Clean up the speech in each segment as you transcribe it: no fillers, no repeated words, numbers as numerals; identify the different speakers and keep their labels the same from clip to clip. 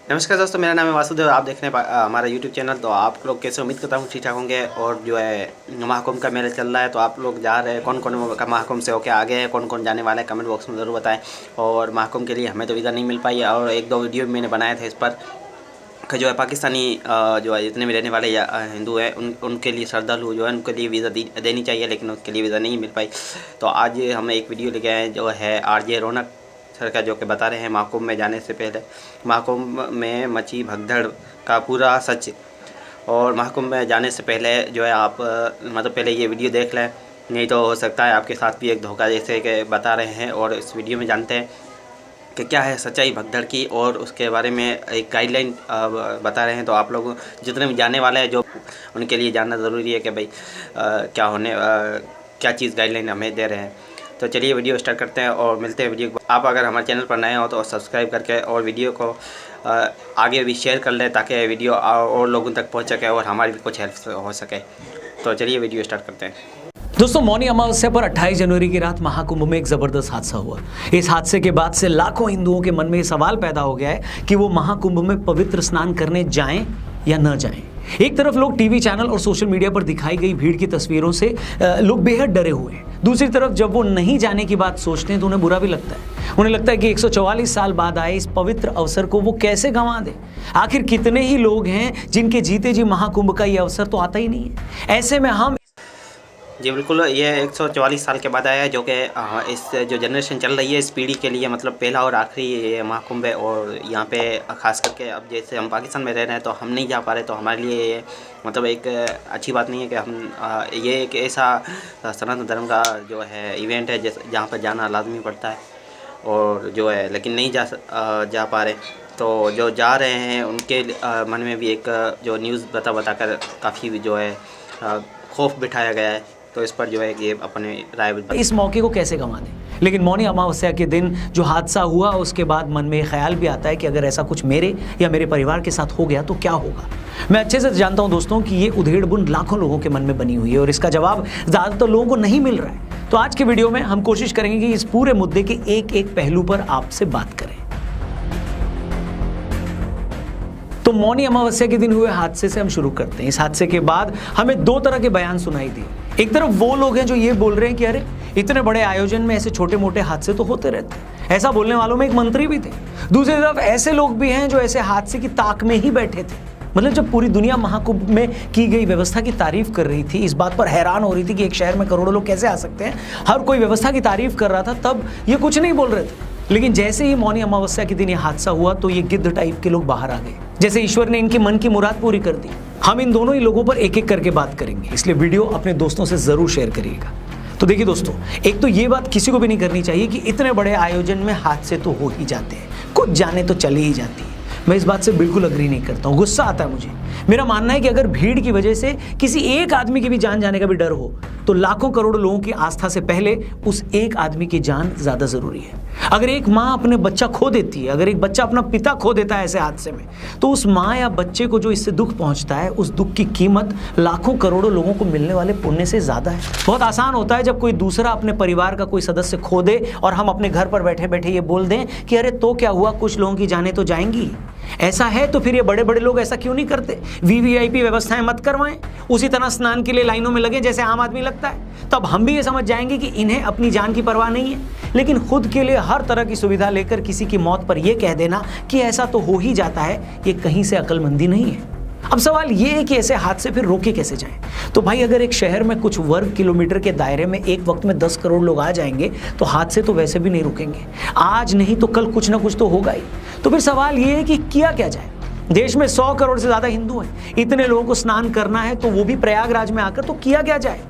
Speaker 1: नमस्कार दोस्तों, मेरा नाम है वासुदेव। आप देख रहे हैं हमारा यूट्यूब चैनल। तो आप लोग कैसे, उम्मीद करता हूँ ठीक ठाक होंगे। और जो है महाकुंभ का मेला चल रहा है, तो आप लोग जा रहे हैं, कौन कौन महाकुंभ से होके आगे हैं, कौन कौन जाने वाला है, कमेंट बॉक्स में ज़रूर बताएं। और महाकुंभ के लिए हमें तो वीज़ा नहीं मिल पाई, और एक दो वीडियो मैंने बनाए थे इस पर कि जो है पाकिस्तानी जो है जितने भी रहने वाले हिंदू हैं उनके लिए, श्रद्धालु जो है उनके लिए वीज़ा देनी चाहिए, लेकिन उसके लिए वीज़ा नहीं मिल पाई। तो आज हम एक वीडियो लेके आए जो है आरजे रौनक सर का, जो कि बता रहे हैं महाकुंभ में जाने से पहले महाकुंभ में मची भगदड़ का पूरा सच। और महाकुंभ में जाने से पहले जो है आप मतलब पहले ये वीडियो देख लें, नहीं तो हो सकता है आपके साथ भी एक धोखा जैसे कि बता रहे हैं। और इस वीडियो में जानते हैं कि क्या है सच्चाई भगदड़ की, और उसके बारे में एक गाइडलाइन बता रहे हैं। तो आप लोग जितने भी जाने वाले हैं जो उनके लिए जानना ज़रूरी है कि भाई क्या चीज़ गाइडलाइन हमें दे रहे हैं। तो चलिए वीडियो स्टार्ट करते हैं और मिलते हैं वीडियो को। आप अगर हमारे चैनल पर नए हो तो सब्सक्राइब करके और वीडियो को आगे भी शेयर कर लें, ताकि वीडियो और लोगों तक पहुंच सके और हमारी भी कुछ हेल्प हो सके। तो चलिए वीडियो स्टार्ट करते हैं।
Speaker 2: दोस्तों, मौनी अमावस्या पर 28 जनवरी की रात महाकुंभ में एक जबरदस्त हादसा हुआ। इस हादसे के बाद से लाखों हिंदुओं के मन में ये सवाल पैदा हो गया है कि वो महाकुंभ में पवित्र स्नान करने जाएं या न जाएं। एक तरफ लोग टीवी चैनल और सोशल मीडिया पर दिखाई गई भीड़ की तस्वीरों से लोग बेहद डरे हुए हैं। दूसरी तरफ जब वो नहीं जाने की बात सोचते हैं तो उन्हें बुरा भी लगता है। उन्हें लगता है कि 144 साल बाद आए इस पवित्र अवसर को वो कैसे गंवा दे। आखिर कितने ही लोग हैं जिनके जीते जी महाकुंभ का ये अवसर तो आता ही नहीं है। ऐसे में हम
Speaker 1: जी बिल्कुल, ये 144 साल के बाद आया है, जो कि इस जो जनरेशन चल रही है इस पीढ़ी के लिए मतलब पहला और आखिरी महाकुंभ है। और यहाँ पे ख़ास करके अब जैसे हम पाकिस्तान में रह रहे हैं तो हम नहीं जा पा रहे, तो हमारे लिए ये मतलब एक अच्छी बात नहीं है कि हम ये एक ऐसा सनातन धर्म का जो है इवेंट है जहाँ पर जाना लाजमी पड़ता है, और जो है लेकिन नहीं जा पा रहे। तो जो जा रहे हैं उनके मन में भी एक जो न्यूज़ बताकर काफ़ी जो है खौफ बिठाया गया है। तो इस पर जो है ये अपने राय
Speaker 2: इस मौके को कैसे गंवा दें। लेकिन मौनी अमावस्या के दिन जो हादसा हुआ उसके बाद मन में ख्याल भी आता है कि अगर ऐसा कुछ मेरे या मेरे परिवार के साथ हो गया तो क्या होगा। मैं अच्छे से जानता हूं दोस्तों कि ये उधेड़-बुन लाखों लोगों के मन में बनी हुई है और इसका जवाब ज़्यादातर लोगों को नहीं मिल रहा है। तो आज के वीडियो में हम कोशिश करेंगे कि इस पूरे मुद्दे के एक एक पहलू पर आपसे बात करें। तो मौनी अमावस्या के दिन हुए हादसे से हम शुरू करते हैं। इस हादसे के बाद हमें दो तरह के बयान सुनाई दिए। एक तरफ वो लोग हैं जो ये बोल रहे हैं कि अरे इतने बड़े आयोजन में ऐसे छोटे मोटे हादसे तो होते रहते हैं, ऐसा बोलने वालों में एक मंत्री भी थे। दूसरी तरफ ऐसे लोग भी हैं जो ऐसे हादसे की ताक में ही बैठे थे। मतलब जब पूरी दुनिया महाकुंभ में की गई व्यवस्था की तारीफ कर रही थी, इस बात पर हैरान हो रही थी कि एक शहर में करोड़ों लोग कैसे आ सकते हैं, हर कोई व्यवस्था की तारीफ कर रहा था, तब ये कुछ नहीं बोल रहे थे। लेकिन जैसे ही मौनी अमावस्या के दिन ये हादसा हुआ तो ये गिद्ध टाइप के लोग बाहर आ गए, जैसे ईश्वर ने इनके मन की मुराद पूरी कर दी। हम इन दोनों ही लोगों पर एक एक करके बात करेंगे, इसलिए वीडियो अपने दोस्तों से जरूर शेयर करिएगा। तो देखिए दोस्तों, एक तो ये बात किसी को भी नहीं करनी चाहिए कि इतने बड़े आयोजन में हादसे तो हो ही जाते हैं, कुछ जाने तो चली ही जाती है। मैं इस बात से बिल्कुल अग्री नहीं करता हूँ, गुस्सा आता है मुझे। मेरा मानना है कि अगर भीड़ की वजह से किसी एक आदमी की भी जान जाने का भी डर हो तो लाखों करोड़ों लोगों की आस्था से पहले उस एक आदमी की जान ज्यादा जरूरी है। अगर एक माँ अपने बच्चा खो देती है, अगर एक बच्चा अपना पिता खो देता है ऐसे हादसे में, तो उस माँ या बच्चे को जो इससे दुख पहुंचता है, उस दुख की कीमत लाखों करोड़ों लोगों को मिलने वाले पुण्य से ज्यादा है। बहुत आसान होता है जब कोई दूसरा अपने परिवार का कोई सदस्य खो दे और हम अपने घर पर बैठे बैठे ये बोल दें कि अरे तो क्या हुआ, कुछ लोगों की जानें तो जाएंगी। ऐसा है तो फिर ये बड़े बड़े लोग ऐसा क्यों नहीं करते, वीवीआईपी व्यवस्थाएं मत करवाएं, उसी तरह स्नान के लिए लाइनों में लगे जैसे आम आदमी लगता है। तब हम भी ये समझ जाएंगे कि इन्हें अपनी जान की परवाह नहीं है। लेकिन खुद के लिए हर तरह की सुविधा लेकर किसी की मौत पर यह कह देना कि ऐसा तो हो ही जाता है, ये कहीं से अक्लमंदी नहीं है। अब सवाल ये है कि ऐसे हादसे फिर रोके कैसे जाएं। तो भाई अगर एक शहर में कुछ वर्ग किलोमीटर के दायरे में एक वक्त में 10 करोड़ लोग आ जाएंगे तो हादसे तो वैसे भी नहीं रुकेंगे, आज नहीं तो कल कुछ ना कुछ तो होगा ही। तो फिर सवाल ये है कि किया क्या जाए। देश में 100 करोड़ से ज्यादा हिंदू हैं, इतने लोगों को स्नान करना है तो वो भी प्रयागराज में आकर, तो किया क्या जाए।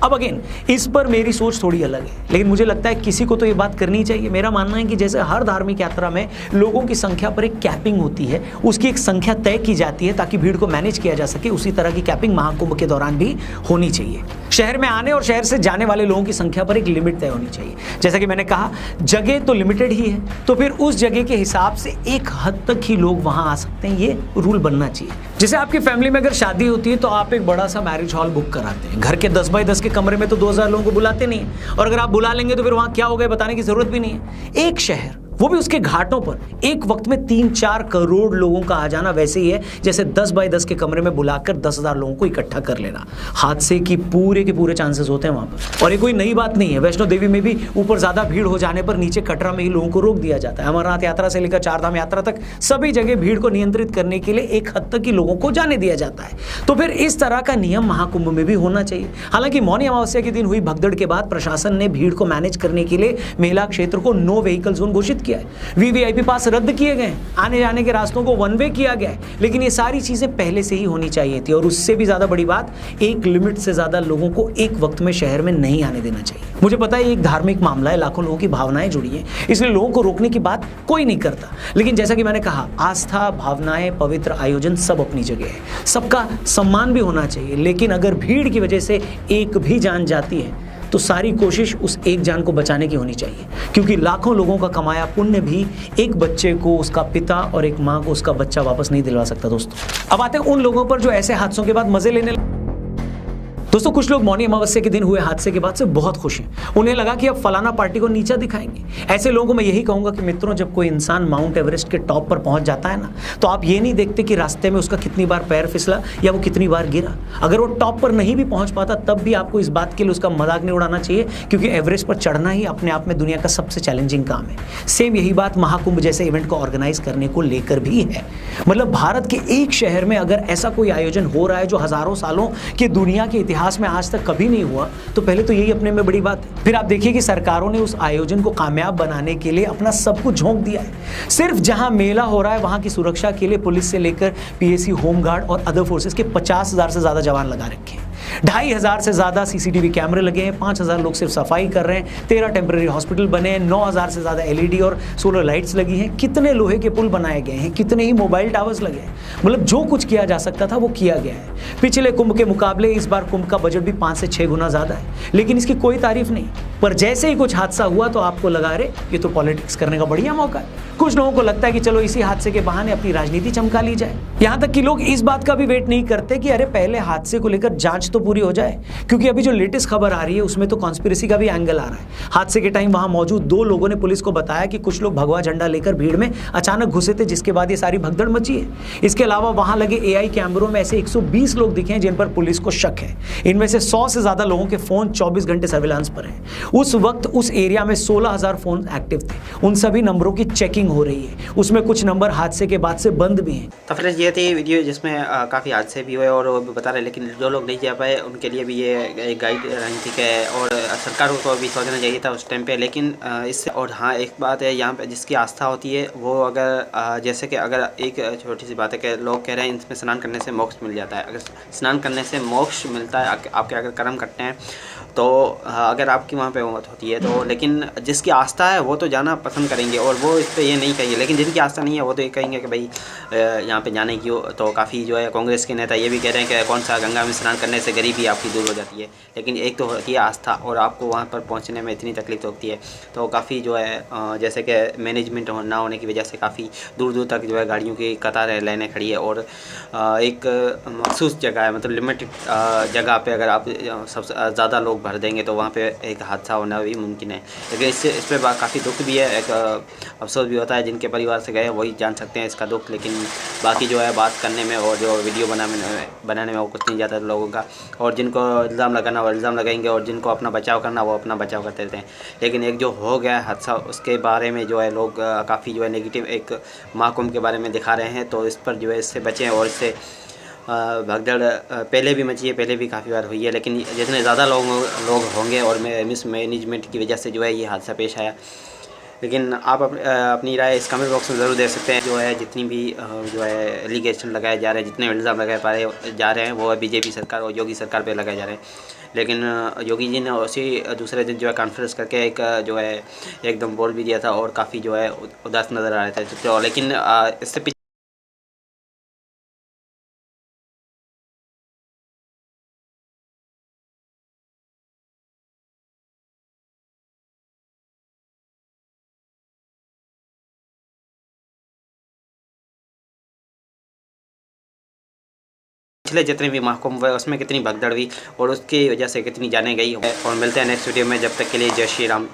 Speaker 2: अब अगेन इस पर मेरी सोच थोड़ी अलग है, लेकिन मुझे लगता है किसी को तो ये बात करनी चाहिए। मेरा मानना है कि जैसे हर धार्मिक यात्रा में लोगों की संख्या पर एक कैपिंग होती है, उसकी एक संख्या तय की जाती है ताकि भीड़ को मैनेज किया जा सके, उसी तरह की कैपिंग महाकुंभ के दौरान भी होनी चाहिए। शहर में आने और शहर से जाने वाले लोगों की संख्या पर एक लिमिट तय होनी चाहिए। जैसा कि मैंने कहा, जगह तो लिमिटेड ही है, तो फिर उस जगह के हिसाब से एक हद तक ही लोग वहां आ सकते हैं, ये रूल बनना चाहिए। जैसे आपकी फैमिली में अगर शादी होती है तो आप एक बड़ा सा मैरिज हॉल बुक कराते हैं, घर के 10 बाय 10 के कमरे में तो 2000 लोगों को बुलाते नहीं है, और अगर आप बुला लेंगे तो फिर वहां क्या हो गया बताने की जरूरत भी नहीं है। एक शहर वो भी उसके घाटों पर एक वक्त में 3-4 करोड़ लोगों का आ जाना वैसे ही है जैसे 10 बाय 10 के कमरे में बुलाकर 10,000 लोगों को इकट्ठा कर लेना। हादसे की पूरे के पूरे चांसेस होते हैं वहां पर। और ये कोई नई बात नहीं है, वैष्णो देवी में भी ऊपर ज्यादा भीड़ हो जाने पर नीचे कटरा में ही लोगों को रोक दिया जाता है। अमरनाथ यात्रा से लेकर चारधाम यात्रा तक सभी जगह भीड़ को नियंत्रित करने के लिए एक हद तक ही लोगों को जाने दिया जाता है। तो फिर इस तरह का नियम महाकुंभ में भी होना चाहिए। हालांकि मौनी अमावस्या के दिन हुई भगदड़ के बाद प्रशासन ने भीड़ को मैनेज करने के लिए मेला क्षेत्र को नो व्हीकल जोन घोषित किया है। वीवीआईपी पास रद्द किए गए, आने जाने के रास्तों को वन वे किया गया है। लेकिन ये सारी चीजें पहले से ही होनी चाहिए थी। और उससे भी ज्यादा बड़ी बात, एक लिमिट से ज्यादा लोगों को एक वक्त में शहर में नहीं आने देना चाहिए। मुझे पता है एक धार्मिक मामला है, लाखों लोगों की भावनाएं जुड़ी हैं, इसलिए लोगों को रोकने की बात कोई नहीं करता। लेकिन जैसा कि मैंने कहा, आस्था, भावनाएं, पवित्र आयोजन सब अपनी जगह है, सबका सम्मान भी होना चाहिए। लेकिन अगर भीड़ की वजह से एक भी जान जाती है तो सारी कोशिश उस एक जान को बचाने की होनी चाहिए, क्योंकि लाखों लोगों का कमाया पुण्य भी एक बच्चे को उसका पिता और एक माँ को उसका बच्चा वापस नहीं दिलवा सकता। दोस्तों, अब आते हैं उन लोगों पर जो ऐसे हादसों के बाद मजे लेने दोस्तों, कुछ लोग मौनी अमावस्या के दिन हुए हादसे के बाद से बहुत खुश हैं। उन्हें लगा कि अब फलाना पार्टी को नीचा दिखाएंगे। ऐसे लोगों को मैं यही कहूंगा कि मित्रों, जब कोई इंसान माउंट एवरेस्ट के टॉप पर पहुंच जाता है ना, तो आप ये नहीं देखते कि रास्ते में उसका कितनी बार पैर फिसला या वो कितनी बार गिरा। अगर वो टॉप पर नहीं भी पहुंच पाता तब भी आपको इस बात के लिए उसका मजाक नहीं उड़ाना चाहिए, क्योंकि एवरेस्ट पर चढ़ना ही अपने आप में दुनिया का सबसे चैलेंजिंग काम है। सेम यही बात महाकुंभ जैसे इवेंट को ऑर्गेनाइज करने को लेकर भी है। मतलब भारत के एक शहर में अगर ऐसा कोई आयोजन हो रहा है जो हजारों सालों के दुनिया के इतिहास में आज तक कभी नहीं हुआ, तो पहले तो यही अपने में बड़ी बात है। फिर आप देखिए कि सरकारों ने उस आयोजन को कामयाब बनाने के लिए अपना सब कुछ झोंक दिया है। सिर्फ जहां मेला हो रहा है वहां की सुरक्षा के लिए पुलिस से लेकर पीएसी, होमगार्ड और अदर फोर्सेस के 50,000 से ज्यादा जवान लगा रखे हैं। 2,500 से ज्यादा सीसीटीवी कैमरे लगे हैं, 5,000 लोग सिर्फ सफाई कर रहे हैं, 13 टेम्पररी हॉस्पिटल बने हैं, 9,000 से ज्यादा एलईडी और सोलर लाइट्स लगी हैं, कितने लोहे के पुल बनाए गए हैं, कितने ही मोबाइल टावर्स लगे हैं। मतलब जो कुछ किया जा सकता था वो किया गया है। पिछले कुंभ के मुकाबले इस बार कुंभ का बजट भी 5 से 6 गुना ज्यादा है, लेकिन इसकी कोई तारीफ नहीं। पर जैसे ही कुछ हादसा हुआ तो आपको लगा, अरे ये तो पॉलिटिक्स करने का बढ़िया मौका है। कुछ लोगों को लगता है कि चलो इसी हादसे के बहाने अपनी राजनीति चमका ली जाए। यहां तक कि लोग इस बात का भी वेट नहीं करते कि अरे पहले हादसे को लेकर जांच तो पूरी हो जाए, क्योंकि अभी जो लेटेस्ट खबर आ रही है उसमें तो कॉन्स्पिरेसी का भी एंगल आ रहा है। हादसे के टाइम वहां मौजूद 2 लोगों ने पुलिस को बताया कि कुछ लोग भगवा झंडा लेकर भीड़ में अचानक घुसे थे, जिसके बाद ये सारी भगदड़ मची है। इसके अलावा वहां लगे एआई कैमरों में ऐसे 120 लोग दिखे हैं जिन पर पुलिस को शक है। इनमें से 100 से ज्यादा लोगों के फोन 24 घंटे सर्विलांस पर हैं। उस वक्त उस एरिया में 16,000 फोन एक्टिव थे। उन सभी नंबरों की चेकिंग हो रही है। उसमें कुछ नंबर हादसे के बाद से बंद भी हैं।
Speaker 1: तो फ्रेंड्स, ये थी वीडियो जिसमें काफ़ी हादसे भी हुए और वो भी बता रहे, लेकिन जो लोग नहीं जा पाए उनके लिए भी ये एक गाइड रही थी कि और सरकार को भी सोचना चाहिए था उस टाइम पे। लेकिन इससे और हाँ, एक बात है यहाँ पे, जिसकी आस्था होती है वो अगर जैसे कि अगर एक छोटी सी बात है कि लोग कह रहे हैं इसमें स्नान करने से मोक्ष मिल जाता है। अगर स्नान करने से मोक्ष मिलता है, आपके अगर कर्म करते हैं तो अगर आपकी वहाँ पे मौत होती है तो, लेकिन जिसकी आस्था है वो तो जाना पसंद करेंगे और वो इस पर ये नहीं कहेंगे। लेकिन जिनकी आस्था नहीं है वो तो ये कहेंगे कि भाई यहाँ पे जाने की। तो काफ़ी जो है कांग्रेस के नेता ये भी कह रहे हैं कि कौन सा गंगा में स्नान करने से गरीबी आपकी दूर हो जाती है। लेकिन एक तो होती है आस्था और आपको वहाँ पर पहुँचने में इतनी तकलीफ होती है। तो काफ़ी जो है जैसे कि मैनेजमेंट ना होने की वजह से काफ़ी दूर दूर तक जो है गाड़ियों की कतार लाइनें खड़ी है। और एक मखसूस जगह है, मतलब लिमिटेड जगह पे अगर आप सबसे ज़्यादा लोग भर देंगे तो वहाँ पे एक हादसा होना भी मुमकिन है। लेकिन इस पर काफ़ी दुख भी है, एक अफसोस भी होता है। जिनके परिवार से गए वही जान सकते हैं इसका दुख। लेकिन बाकी जो है बात करने में और जो वीडियो बनाने में वो कुछ नहीं जाता लोगों का। और जिनको इल्ज़ाम लगाना वो इल्ज़ाम लगाएंगे और जिनको अपना बचाव करना वो अपना बचाव करते रहते हैं। लेकिन एक जो हो गया हादसा उसके बारे में जो है लोग काफ़ी जो है नेगेटिव एक महाकुंभ के बारे में दिखा रहे हैं। तो इस पर जो है इससे बचें। और इससे भगदड़ पहले भी मची है, पहले भी काफ़ी बार हुई है, लेकिन जितने ज़्यादा लोग होंगे और मिस मैनेजमेंट की वजह से जो है ये हादसा पेश आया। लेकिन आप अपनी राय इस कमेंट बॉक्स में ज़रूर दे सकते हैं। जो है जितनी भी जो है एलिगेशन लगाए जा रहे हैं, जितने इल्ज़ाम लगाए जा रहे हैं वो बीजेपी सरकार और योगी सरकार पे लगाए जा रहे हैं। लेकिन योगी जी ने उसी दूसरे दिन जो है कॉन्फ्रेंस करके एक जो है एकदम बोल भी दिया था और काफ़ी जो है उदास नज़र आ रहे थे। तो लेकिन इससे पिछले जितने भी महाकुंभ हुए उसमें कितनी भगदड़ हुई और उसकी वजह से कितनी जाने गई। और मिलते हैं नेक्स्ट वीडियो में, जब तक के लिए जय श्री राम।